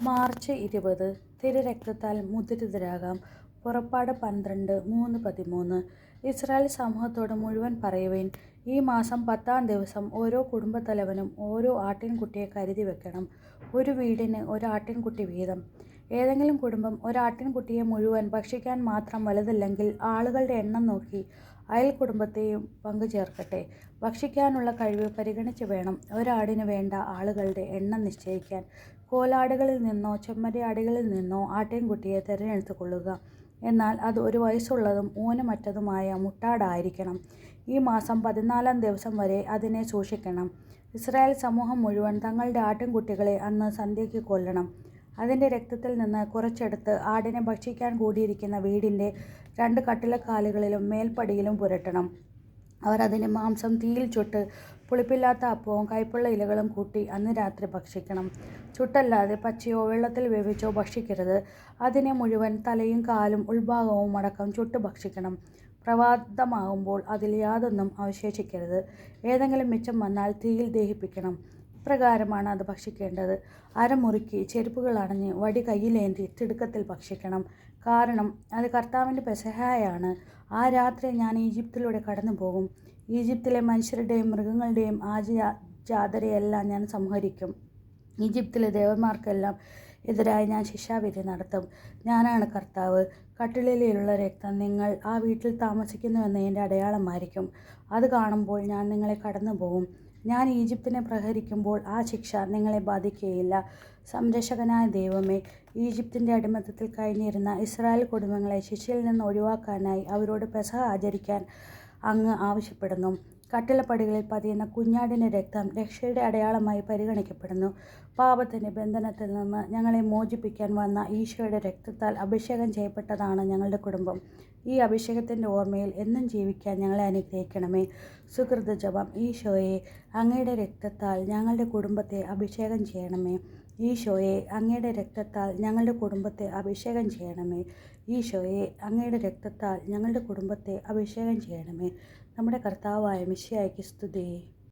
March 20 തിരുരക്തത്താൽ മുദ്രിതരാകാം. പുറപ്പാട് 12:3-13. Israel സമൂഹത്തോട് മുഴുവൻ പറയുവിൻ, ഈ മാസം 10-ാം ദിവസം ഓരോ കുടുംബത്തലവനും ഓരോ ആട്ടിൻകുട്ടിയെ കരുതി വെക്കണം, ഒരു വീടിന് ഒരാട്ടിൻകുട്ടി വീതം. ഏതെങ്കിലും കുടുംബം ഒരാട്ടിൻകുട്ടിയെ മുഴുവൻ ഭക്ഷിക്കാൻ മാത്രം വലുതല്ലെങ്കിൽ ആളുകളുടെ എണ്ണം നോക്കി അയൽ കുടുംബത്തെയും പങ്കുചേർക്കട്ടെ. ഭക്ഷിക്കാനുള്ള കഴിവ് പരിഗണിച്ച് വേണം ഒരാടിന് വേണ്ട ആളുകളുടെ എണ്ണം നിശ്ചയിക്കാൻ. കോലാടുകളിൽ നിന്നോ ചെമ്മരിയാടുകളിൽ നിന്നോ ആട്ടിൻകുട്ടിയെ തിരഞ്ഞെടുത്തുകൊള്ളുക. എന്നാൽ അത് ഒരു വയസ്സുള്ളതും ഊനമറ്റതുമായ മുട്ടാടായിരിക്കണം. ഈ മാസം 14-ാം ദിവസം വരെ അതിനെ സൂക്ഷിക്കണം. ഇസ്രായേൽ സമൂഹം മുഴുവൻ തങ്ങളുടെ ആട്ടിൻകുട്ടികളെ അന്ന് സന്ധ്യയ്ക്ക് കൊല്ലണം. അതിൻ്റെ രക്തത്തിൽ നിന്ന് കുറച്ചെടുത്ത് ആടിനെ ഭക്ഷിക്കാൻ കൂടിയിരിക്കുന്ന വീടിൻ്റെ 2 കട്ടിളക്കാലുകളിലും മേൽപ്പടിയിലും പുരട്ടണം. അവർ അതിൻ്റെ മാംസം തീയിൽ ചുട്ട് പുളിപ്പില്ലാത്ത അപ്പവും കയ്പുള്ള ഇലകളും കൂട്ടി അന്ന് രാത്രി ഭക്ഷിക്കണം. ചുട്ടല്ലാതെ പച്ചയോ വെള്ളത്തിൽ വേവിച്ചോ ഭക്ഷിക്കരുത്. അതിനെ മുഴുവൻ തലയും കാലും ഉൾഭാഗവും അടക്കം ചുട്ട് ഭക്ഷിക്കണം. പ്രഭാതമാകുമ്പോൾ അതിൽ യാതൊന്നും അവശേഷിക്കരുത്. ഏതെങ്കിലും മിച്ചം വന്നാൽ തീയിൽ ദഹിപ്പിക്കണം. ഇപ്രകാരമാണ് അത് ഭക്ഷിക്കേണ്ടത്. അരമുറുക്കി ചെരുപ്പുകൾ അണഞ്ഞ് വടി കയ്യിലേന്തി തിടുക്കത്തിൽ ഭക്ഷിക്കണം. കാരണം അത് കർത്താവിൻ്റെ പെസഹയാണ്. ആ രാത്രി ഞാൻ ഈജിപ്തിലൂടെ കടന്നു പോകും. ഈജിപ്തിലെ മനുഷ്യരുടെയും മൃഗങ്ങളുടെയും ആദ്യജാതരെയെല്ലാം ഞാൻ സംഹരിക്കും. ഈജിപ്തിലെ ദേവന്മാർക്കെല്ലാം എതിരായി ഞാൻ ശിക്ഷാവിധി നടത്തും. ഞാനാണ് കർത്താവ്. കട്ടിലിലുള്ള രക്തം നിങ്ങൾ ആ വീട്ടിൽ താമസിക്കുന്നുവെന്നതിൻ്റെ അടയാളമായിരിക്കും. അത് കാണുമ്പോൾ ഞാൻ നിങ്ങളെ കടന്നു പോകും. ഞാൻ ഈജിപ്തിനെ പ്രഹരിക്കുമ്പോൾ ആ ശിക്ഷ നിങ്ങളെ ബാധിക്കുകയില്ല. സംരക്ഷകനായ ദൈവമേ, ഈജിപ്തിൻ്റെ അടിമത്തത്തിൽ കഴിഞ്ഞിരുന്ന ഇസ്രായേൽ കുടുംബങ്ങളെ ശിക്ഷയിൽ നിന്ന് ഒഴിവാക്കാനായി അവരോട് പെസഹ ആചരിക്കാൻ അങ്ങ് ആവശ്യപ്പെടുന്നു. കട്ടിളപ്പടികളിൽ പതിയുന്ന കുഞ്ഞാടിൻ്റെ രക്തം രക്ഷയുടെ അടയാളമായി പരിഗണിക്കപ്പെടുന്നു. പാപത്തിൻ്റെ ബന്ധനത്തിൽ നിന്ന് ഞങ്ങളെ മോചിപ്പിക്കാൻ വന്ന ഈശോയുടെ രക്തത്താൽ അഭിഷേകം ചെയ്യപ്പെട്ടതാണ് ഞങ്ങളുടെ കുടുംബം. ഈ അഭിഷേകത്തിൻ്റെ ഓർമ്മയിൽ എന്നും ജീവിക്കാൻ ഞങ്ങളെ അനുഗ്രഹിക്കണമേ. സുകൃത ജപം. ഈശോയെ, അങ്ങയുടെ രക്തത്താൽ ഞങ്ങളുടെ കുടുംബത്തെ അഭിഷേകം ചെയ്യണമേ. ഈശോയെ, അങ്ങയുടെ രക്തത്താൽ ഞങ്ങളുടെ കുടുംബത്തെ അഭിഷേകം ചെയ്യണമേ. ഈശോയെ, അങ്ങയുടെ രക്തത്താൽ ഞങ്ങളുടെ കുടുംബത്തെ അഭിഷേകം ചെയ്യണമേ. നമ്മുടെ കർത്താവായ മിശിഹായ്ക്ക് സ്തുതി.